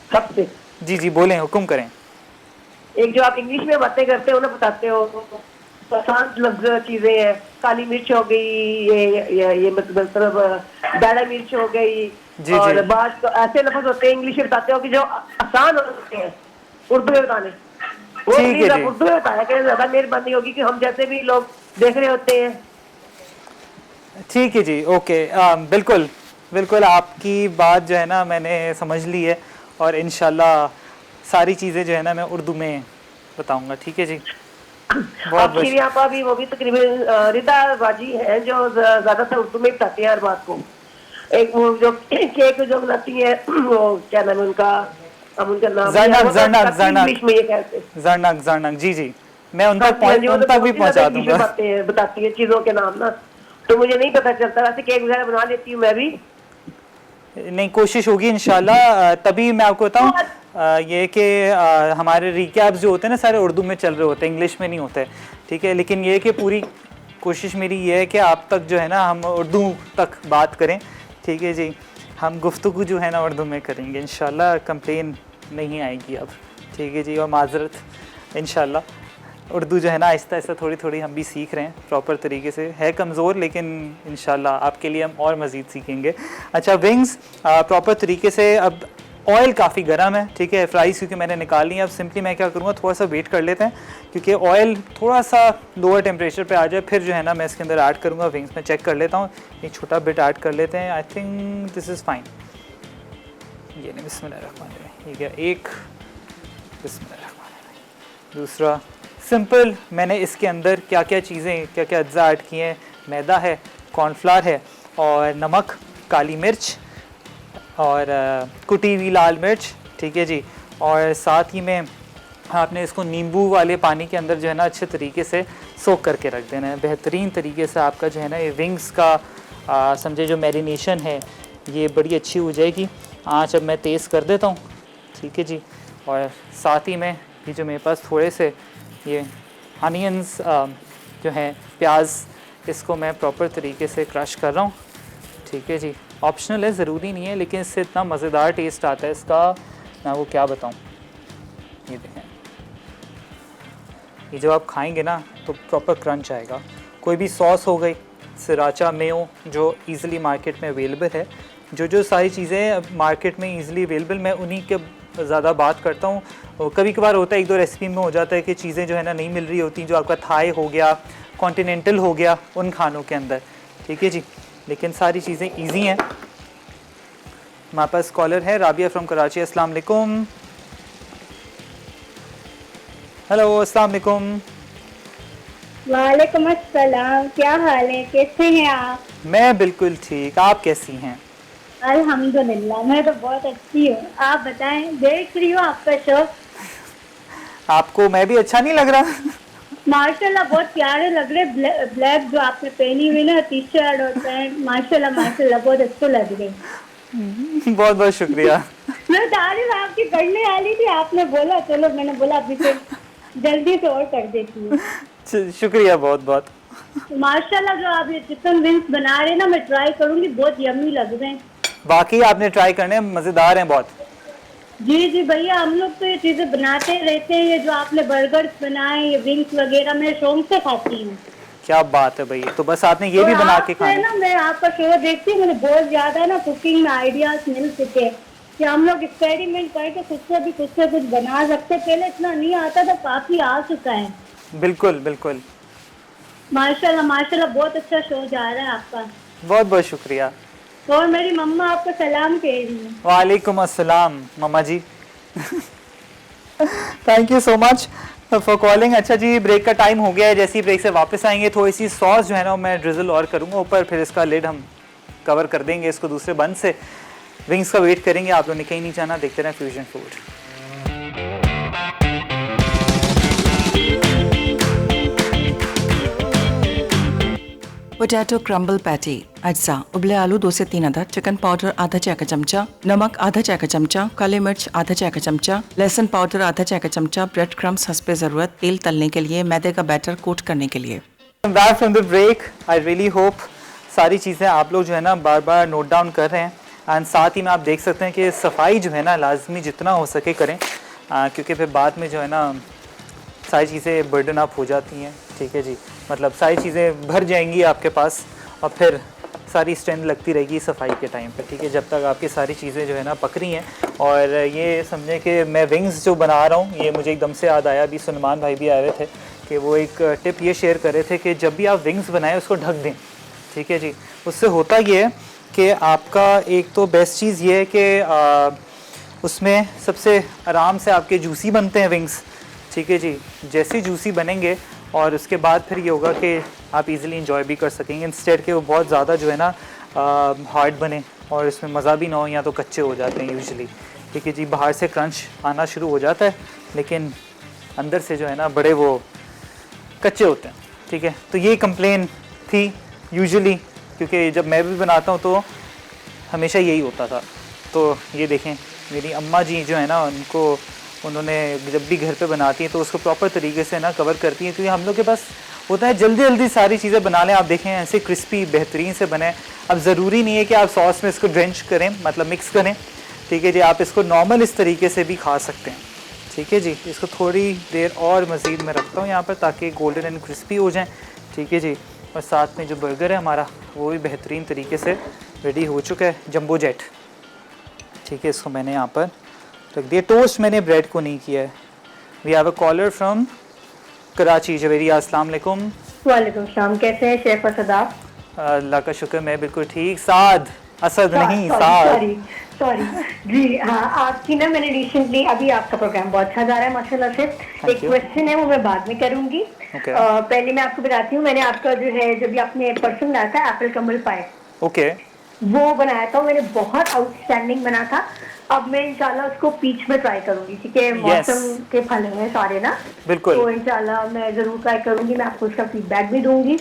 सबसे। जी जी बोलें, हुक्म करें। एक जो आप इंग्लिश में बातें करते हो ना, बताते हो तो आसान लफ्ज चीजें हैं, काली मिर्च हो गई, ये मतलब दाड़ा मिर्च हो गई, जी, और जी। बात तो ऐसे लफ्ज होते हैं इंग्लिश में बताते हो कि जो आसान होते हैं उर्दू में बताने, वो ठीक है प्लीज आप जी। उर्दू में बताया करें, ज्यादा मेहरबानी होगी कि हम जैसे भी लोग देख रहे होते हैं। ठीक है जी, ओके। बिल्कुल बिल्कुल आपकी बात जो है ना मैंने समझ ली है, और इंशाल्लाह सारी चीज़ें जो है ना मैं उर्दू में बताऊंगा। ठीक है जी, बहुत आपकी बहुत यहाँ पर भी वो भी तकरीबन रिता बाजी है जो ज्यादातर उर्दू में बताती है हर बात को। एक वो जो केक जो बनाती है वो क्या नाम है उनका, अब उनका नाम इंग्लिश में ये कहते हैं जरनक जरनक। जी जी, मैं उन तक उन तक भी पहुंचा दूंगा। बताती है चीजों के नाम ना, तो मुझे नहीं पता चलता। वैसे केक वगैरह बना लेती हूँ मैं भी। नहीं, कोशिश होगी इंशाल्लाह। तभी मैं आपको बताऊं ये कि हमारे रिकैप्स जो होते हैं ना सारे उर्दू में चल रहे होते हैं, इंग्लिश में नहीं होते। ठीक है, लेकिन ये कि पूरी कोशिश मेरी ये है कि आप तक जो है ना हम उर्दू तक बात करें। ठीक है जी, हम गुफ्तगू जो है ना उर्दू में करेंगे इंशाल्लाह, कंप्लेन नहीं आएगी अब। ठीक है जी, और माजरत इंशाल्लाह। उर्दू जो है ना आहिस्ता आहिस्ता थोड़ी थोड़ी हम भी सीख रहे हैं प्रॉपर तरीके से, है कमज़ोर लेकिन इंशाल्लाह आपके लिए हम और मज़ीद सीखेंगे। अच्छा, विंग्स प्रॉपर तरीके से, अब ऑयल काफ़ी गर्म है। ठीक है, फ्राइज़ क्योंकि मैंने निकाल ली है। अब सिंपली मैं क्या करूँगा, थोड़ा सा वेट कर लेते हैं क्योंकि ऑयल थोड़ा सा लोअर टेम्परेचर पे आ जाए, फिर जो है ना मैं इसके अंदर ऐड करूँगा विंग्स में। चेक कर लेता हूँ, एक छोटा बिट ऐड कर लेते हैं। I think this is fine. ये नहीं, बिस्मिल्लाहिर्रहमानिर्रहीम। ठीक है, एक बिस्मिल्लाहिर्रहमानिर्रहीम, दूसरा सिंपल। मैंने इसके अंदर क्या क्या चीज़ें, क्या क्या अज्जा ऐड किए हैं, मैदा है, कॉर्नफ्लावर है, और नमक, काली मिर्च, और कुटी हुई लाल मिर्च। ठीक है जी, और साथ ही में आपने इसको नींबू वाले पानी के अंदर जो है ना अच्छे तरीके से सोक करके रख देना है। बेहतरीन तरीके से आपका जो है ना ये विंग्स का समझे जो मैरिनेशन है ये बड़ी अच्छी हो जाएगी। आँच अब मैं तेज़ कर देता हूँ। ठीक है जी, और साथ ही में ये जो मेरे पास थोड़े से ये अनियंस जो हैं, प्याज, इसको मैं प्रॉपर तरीके से क्रश कर रहा हूँ। ठीक है जी, ऑप्शनल है, ज़रूरी नहीं है, लेकिन इससे इतना मज़ेदार टेस्ट आता है इसका, मैं वो क्या बताऊँ। ये देखें, ये जब आप खाएंगे ना तो प्रॉपर क्रंच आएगा। कोई भी सॉस हो गई, सिराचा मेयो जो ईज़िली मार्केट में अवेलेबल है, जो सारी चीज़ें मार्केट में ईज़िली अवेलेबल, मैं उन्हीं के ज़्यादा बात करता हूँ। कभी कभार होता है एक दो रेसिपी में हो जाता है कि चीज़ें जो है ना नहीं मिल रही होती, जो आपका थाई हो गया, कॉन्टिनेंटल हो गया, उन खानों के अंदर। ठीक है जी, लेकिन सारी चीज़ें इजी हैं। हमारे पास कॉलर है राबिया फ्रॉम कराची। अस्सलाम वालेकुम। हेलो, अस्सलाम वालेकुम। वालेकुम अस्सलाम, क्या हाल है, कैसे हैं आप? मैं बिल्कुल ठीक, आप कैसी हैं? अल्हम्दुलिल्लाह, मैं तो बहुत अच्छी हूँ। आप बताएं, देख रही हूँ आपका शो। आपको मैं भी अच्छा नहीं लग रहा? माशाल्लाह बहुत प्यारे लग रहे, ब्लैक जो आपने पहनी हुई ना टी शर्ट और पैंट, माशाल्लाह माशाल्लाह बहुत अच्छे लग रहे। बहुत बहुत शुक्रिया। मैं तारीफ आपकी करने वाली थी, आपने बोला चलो, मैंने बोला अभी से जल्दी से और कर देती हूँ। शुक्रिया बहुत बहुत। माशाल्लाह जो आप ये चिकन विंग्स बना रहे हैं ना, मैं ट्राई करूंगी, बहुत यम्मी लग रहे हैं। बाकी आपने ट्राई करने, मज़ेदार हैं बहुत। जी जी भैया, हम लोग तो ये चीजें बनाते रहते हैं, ये जो आपने बर्गर्स बनाए, ये विंग्स वगैरह मैं शौक से खाती हूँ। क्या बात है भैया, तो बस आपने ये भी और बना के आपसे खाना। ना मैं आपका शो देखती हूँ, मुझे बहुत ज्यादा ना कुकिंग में आइडियाज मिल चुके हैं कि हम लोग एक्सपेरिमेंट करके खुद से भी कुछ से कुछ बना सकते। पहले इतना नहीं आता था, काफी आ चुका है। बिल्कुल बिल्कुल। माशाल्लाह माशाल्लाह, बहुत अच्छा शो जा रहा है आपका। बहुत बहुत शुक्रिया। और मेरी मम्मा आपको सलाम कह रही है। वालेकुम अस्सलाम मम्मा जी। Thank you so much for calling. अच्छा जी, ब्रेक का टाइम हो गया है, जैसे ही ब्रेक से वापस आएंगे थोड़ी सी सॉस जो है ना मैं ड्रिजल और करूँगा ऊपर, फिर इसका लिड हम कवर कर देंगे इसको दूसरे बंद से। विंग्स का वेट करेंगे, आप लोग ने कहीं नहीं जाना, देखते रहें fusion food. Potato crumble patty, अज्जा, उबले आलू 2 से 3 अदद, चिकन पाउडर आधा चाय का चमचा, नमक आधा चाय का चमचा, काले मिर्च आधा चाय का चमचा, लहसुन पाउडर आधा चाय का चमचा, ब्रेड क्रम्स हंसपे ज़रूरत, तेल तलने के लिए, मैदे का बैटर कोट करने के लिए। Back from the break. I really hope सारी चीज़ें आप लोग जो है ना बार बार नोट डाउन कर रहे हैं, एंड साथ ही में आप देख सकते हैं कि सफाई जो है ना लाजमी जितना हो सके करें, क्योंकि फिर बाद में जो है ना सारी चीज़ें बर्डन अप हो जाती हैं। ठीक है जी, मतलब सारी चीज़ें भर जाएंगी आपके पास और फिर सारी स्ट्रेंथ लगती रहेगी सफाई के टाइम पे। ठीक है, जब तक आपकी सारी चीज़ें जो है ना पक रही हैं। और ये समझें कि मैं विंग्स जो बना रहा हूँ, ये मुझे एकदम से याद आया, अभी सलमान भाई भी आए हुए थे कि वो एक टिप ये शेयर कर रहे थे कि जब भी आप विंग्स बनाएं उसको ढक दें। ठीक है जी, उससे होता ये है कि आपका एक तो बेस्ट चीज़ ये है कि उसमें सबसे आराम से आपके जूसी बनते हैं विंग्स। ठीक है जी, जैसे जूसी बनेंगे और उसके बाद फिर ये होगा कि आप इजीली इंजॉय भी कर सकेंगे, इंस्टेड के वो बहुत ज़्यादा जो है ना हार्ड बने और इसमें मज़ा भी ना हो, या तो कच्चे हो जाते हैं यूजुअली। ठीक है जी, बाहर से क्रंच आना शुरू हो जाता है लेकिन अंदर से जो है ना बड़े वो कच्चे होते हैं। ठीक है, तो ये कंप्लेन थी यूजुअली, क्योंकि जब मैं भी बनाता हूँ तो हमेशा यही होता था। तो ये देखें मेरी अम्मा जी जो है ना उन्होंने जब भी घर पे बनाती हैं तो उसको प्रॉपर तरीके से ना कवर करती हैं, क्योंकि हम लोग के पास होता है जल्दी जल्दी सारी चीज़ें बना लें। आप देखें ऐसे क्रिस्पी बेहतरीन से बने। अब ज़रूरी नहीं है कि आप सॉस में इसको ड्रेंच करें, मतलब मिक्स करें। ठीक है जी, आप इसको नॉर्मल इस तरीके से भी खा सकते हैं। ठीक है जी, इसको थोड़ी देर और मज़ीद मैं रखता हूँ यहाँ पर ताकि गोल्डन एंड क्रिस्पी हो जाएँ। ठीक है जी, और साथ में जो बर्गर है हमारा वो भी बेहतरीन तरीके से रेडी हो चुका है, जंबो जेट। ठीक है, इसको मैंने यहाँ पर रख दिया। टोस्ट मैंने ब्रेड को नहीं किया है। We have a caller from Karachi. Javeria, अस्सलाम वालेकुम। वालेकुम सलाम, कैसे हैं शेफ असद आप? अल्लाह का शुक्र, मैं बिल्कुल ठीक। साद, असद नहीं साद। सॉरी सॉरी जी हाँ, आपकी ना मैंने रिसेंटली अभी आपका प्रोग्राम बहुत अच्छा जा रहा है माशाल्लाह से। एक क्वेश्चन है वो मैं बाद में करूंगी। पहले मैं आपको बताती हूँ, मैंने आपका जो है जब भी आपने परसों लाया था एप्पल क्रम्बल पाई, ओके, वो बनाया था, मैंने बहुत आउटस्टैंडिंग बना था। अब मैं इंशाल्लाह उसको पीच में ट्राई करूंगी, ठीक है? मौसम के फल हैं सारे ना, बिल्कुल, तो इंशाल्लाह मैं जरूर ट्राई करूंगी, मैं आपको उसका फीडबैक भी दूंगी।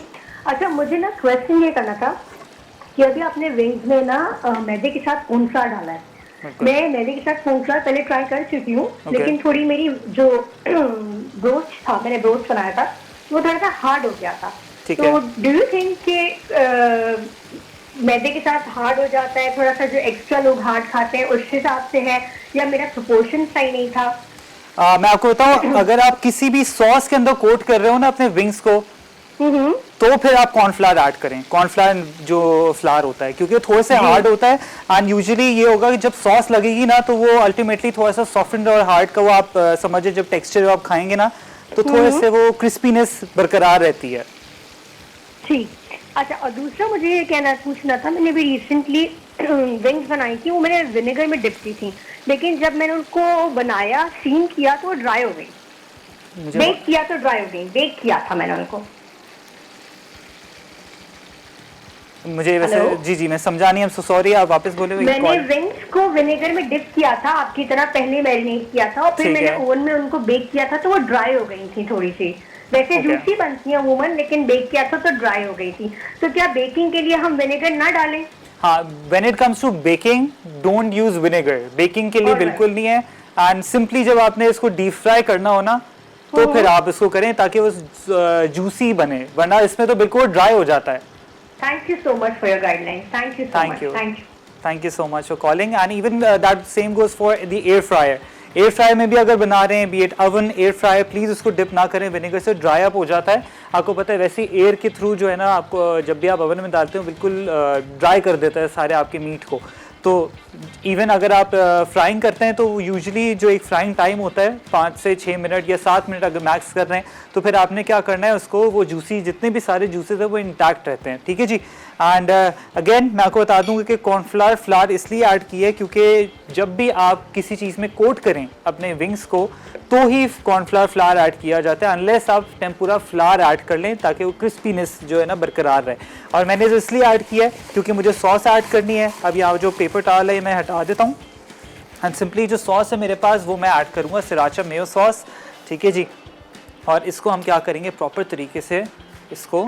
अच्छा, मुझे ना क्वेश्चन ये करना था कि अभी आपने विंग्स में ना मैदे के साथ कॉर्नफ्लावर डाला है। मैं मैदे के साथ कॉर्नफ्लावर पहले ट्राई कर चुकी हूँ, लेकिन थोड़ी मेरी जो ब्रोस्ट था, मैंने ब्रोस्ट बनाया था, वो थोड़ा सा हार्ड हो गया था। तो डू यू थिंक कि मैदे के साथ हार्ड हो जाता है, थोड़ा सा जो एक्स्ट्रा लोग हार्ड खाते हैं उस हिसाब से है, या मेरा प्रोपोर्शन सही नहीं था? मैं आपको बताऊं, अगर आप किसी भी सॉस के अंदर कोट कर रहे हो ना अपने विंग्स को, तो फिर आप कॉर्नफ्लावर ऐड करें। कॉर्नफ्लावर जो फ्लावर होता है, क्योंकि थोड़ा सा हार्ड होता है, एंड यूजुअली ये होगा कि जब सॉस लगेगी ना तो वो अल्टीमेटली थोड़ा सा सॉफ्टेंड और हार्ड का वो आप समझिए जब टेक्सचर आप खाएंगे ना तो थोड़े से वो क्रिस्पीनेस बरकरार रहती है। ठीक। अच्छा, और दूसरा मुझे ये पूछना था, मैंने भी रिसेंटली विंग्स बनाई थी, वो मैंने विनेगर में डिप की थी, लेकिन जब मैंने उनको बनाया, सीन किया तो वो ड्राई हो गई। बेक किया तो ड्राई हो गई, बेक किया था मैंने उनको। मुझे वैसे जी जी मैं समझा नहीं, सो सॉरी, आप वापस बोले। मैंने विंग्स को विनेगर में डिप किया था, आपकी तरह पहले मैरिनेट किया था, और फिर मैंने ओवन में उनको बेक किया था तो वो ड्राई हो गई थी थोड़ी सी। वैसे जूसी बनती है वूमन, लेकिन बेक किया था तो ड्राई हो गई थी। तो क्या बेकिंग के लिए हम विनेगर ना डालें? हाँ, when it comes to baking don't use vinegar, baking के लिए Alright. बिल्कुल नहीं है। एंड सिंपली जब आपने इसको डीप फ्राई करना हो ना तो फिर आप इसको करें ताकि वो जूसी बने, वरना इसमें तो बिल्कुल ड्राई हो जाता है। Thank you so much for your guidelines. Thank you so Thank much. you. Thank you. Thank you so much for calling. And even that same goes for the air fryer. Air fryer में भी अगर बना रहे हैं, B it oven, air fryer, please उसको डिप ना करें विनेगर से, ड्राई अप हो जाता है। आपको पता है वैसे एयर के थ्रू जो है ना, आपको जब भी आप ओवन में डालते हो बिल्कुल ड्राई कर देता है सारे आपके मीट को। तो इवन अगर आप फ्राइंग करते हैं तो यूजुअली जो एक फ्राइंग टाइम होता है 5 से 6 मिनट या 7 मिनट अगर मैक्स कर रहे हैं, तो फिर आपने क्या करना है, उसको वो जूसी जितने भी सारे जूसेस है वो इंटैक्ट रहते हैं, ठीक है जी। एंड अगेन मैं आपको बता दूंगा कि कॉर्नफ्लावर फ्लावर इसलिए ऐड की है क्योंकि जब भी आप किसी चीज़ में कोट करें अपने विंग्स को तो ही कॉर्नफ्लावर फ्लावर ऐड किया जाता है, अनलेस आप टेम्पुरा फ्लावर ऐड कर लें ताकि वो क्रिस्पीनेस जो है ना बरकरार रहे। और मैंने इसलिए ऐड किया है क्योंकि मुझे सॉस ऐड करनी है। अब यहाँ जो पेपर टॉवल है मैं हटा देता हूँ एंड सिंपली जो सॉस है मेरे पास वो मैं ऐड करूँगा, सृराचा मेयो सॉस, ठीक है जी। और इसको हम क्या करेंगे, प्रॉपर तरीके से इसको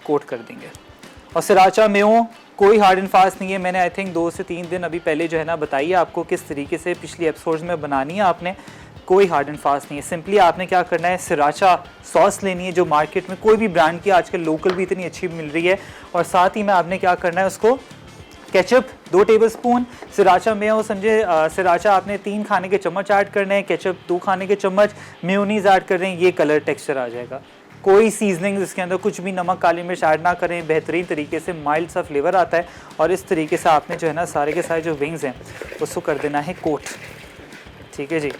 कोट कर देंगे। और सृराचा मेयो कोई हार्ड एंड फास्ट नहीं है, मैंने आई थिंक 2 से 3 दिन अभी पहले जो है ना बताइए आपको किस तरीके से पिछली एपिसोड्स में बनानी है आपने, कोई हार्ड एंड फास्ट नहीं है। सिंपली आपने क्या करना है, सृराचा सॉस लेनी है जो मार्केट में कोई भी ब्रांड की आजकल लोकल भी इतनी अच्छी मिल रही है, और साथ ही में आपने क्या करना है, उसको केचप 2 टेबलस्पून, सृराचा मेयो समझे सृराचा आपने 3 खाने के चम्मच ऐड करने हैं, केचप 2 खाने के चम्मच, मेयोनीज ऐड कर रहे हैं, ये कलर टेक्सचर आ जाएगा। कोई सीजनिंग इसके अंदर कुछ भी, नमक काली मिर्च ऐड ना करें, बेहतरीन तरीके से माइल्ड सा फ्लेवर आता है। और इस तरीके से आपने जो है ना सारे के सारे जो विंग्स हैं उसको कर देना है कोट, ठीक है जी।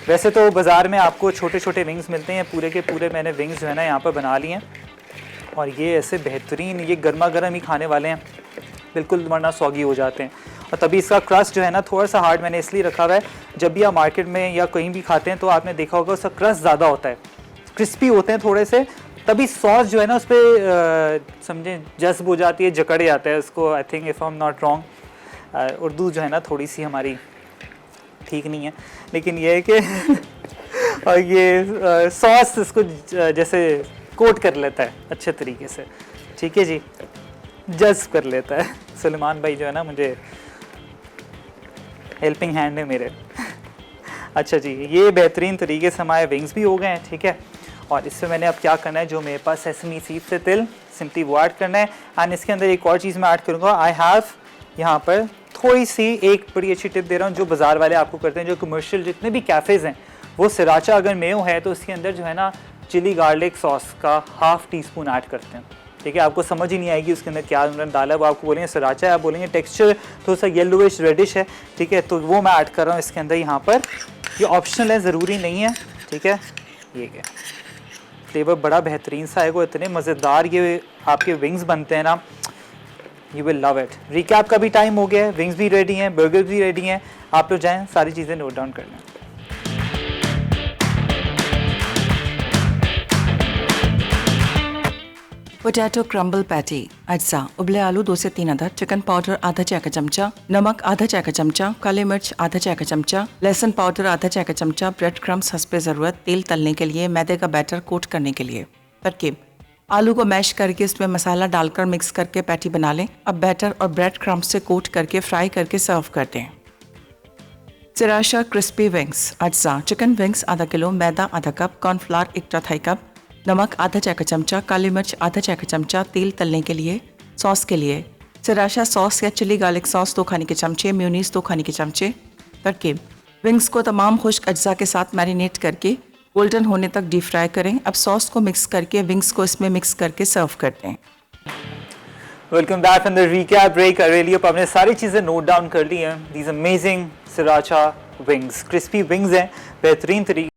वैसे तो बाज़ार में आपको छोटे छोटे विंग्स मिलते हैं, पूरे के पूरे मैंने विंग्स जो है ना यहाँ पर बना लिए हैं, और ये ऐसे बेहतरीन, ये गर्मा गर्म ही खाने वाले हैं, बिल्कुल वरना सॉगी हो जाते हैं। और तभी इसका क्रस्ट जो है ना थोड़ा सा हार्ड मैंने इसलिए रखा हुआ है, जब भी आप मार्केट में या कहीं भी खाते हैं तो आपने देखा होगा उसका क्रस्ट ज़्यादा होता है, क्रिस्पी होते हैं थोड़े से, तभी सॉस जो है ना उस पर समझें जज्ब हो जाती है, जकड़ जाता है उसको। I think if I am not wrong, Urdu जो है ना थोड़ी सी हमारी ठीक नहीं है, लेकिन ये है कि और ये सॉस इसको जैसे कोट कर लेता है अच्छे तरीके से, ठीक है जी, जज्ब कर लेता है। सुलेमान भाई जो है ना मुझे हेल्पिंग हैंड है मेरे। अच्छा जी, ये बेहतरीन तरीके से हमारे विंग्स भी हो गए हैं, ठीक है। और इससे मैंने अब क्या करना है, जो मेरे पास सेसमी सीड से तिल सिंपली वो ऐड करना है। एंड इसके अंदर एक और चीज़ मैं ऐड करूँगा, आई हैव यहाँ पर थोड़ी सी एक बड़ी अच्छी टिप दे रहा हूँ जो बाज़ार वाले आपको करते हैं, जो कमर्शियल जितने भी कैफ़ेज़ हैं, वो सृराचा अगर मेयो है तो उसके अंदर जो है ना चिली गार्लिक सॉस का ½ टीस्पून ऐड करते हैं, ठीक है। आपको समझ ही नहीं आएगी उसके अंदर क्या उन्होंने डाला है, वो आपको बोलेंगे सृराचा है, आप बोलेंगे टेक्सचर थोड़ा सा येलोइश रेडिश है, ठीक है। तो वो मैं ऐड कर रहा हूँ इसके अंदर यहाँ पर, ये ऑप्शनल है, ज़रूरी नहीं है, ठीक है। ये क्या फ्लेवर बड़ा बेहतरीन सा है, वो इतने मज़ेदार ये आपके विंग्स बनते हैं ना, you will love it. Recap का भी टाइम हो गया है, विंग्स भी रेडी हैं, बर्गर्स भी रेडी हैं, आप लोग जाएँ सारी चीज़ें नोट डाउन कर लें। पोटैटो क्रम्बल पैटी, अज्जा उबले आलू 2 से 3 अदद, चिकन पाउडर आधा चाय का चमचा, नमक आधा चाय का चमचा, काली मिर्च आधा चाय का चमचा, लहसुन पाउडर आधा चाय का चमचा, ब्रेड क्रम्स हंसपे ज़रूरत, तेल तलने के लिए, मैदे का बैटर कोट करने के लिए। तरकीब, आलू को मैश करके इसमें मसाला डालकर मिक्स करके पैटी बना लें। अब बैटर और ब्रेड क्रम्स से कोट करके फ्राई करके सर्व कर दें। सृराचा क्रिस्पी विंग्स, अज्जा चिकन विंग्स आधा किलो, मैदा आधा कप, कॉर्नफ्लावर 1/4 कप, नमक आधा चाय का चमचा, काली मिर्च आधा चाय का चमचा, तेल तलने के लिए। सॉस के लिए सृराचा सॉस या चिली गार्लिक सॉस 2 खाने के चमचे, मेयोनीज 2 खाने के चमचे। तरकीब, विंग्स को तमाम खुश्क अज्जा के साथ मैरिनेट करके गोल्डन होने तक डीप फ्राई करें। अब सॉस को मिक्स करके विंग्स को इसमें मिक्स करके सर्व करते हैं। Welcome back from the recap break. I really hope आपने सारी चीज़ें नोट डाउन कर ली हैं। These amazing sriracha wings, crispy wings हैं, बेहतरीन तरीके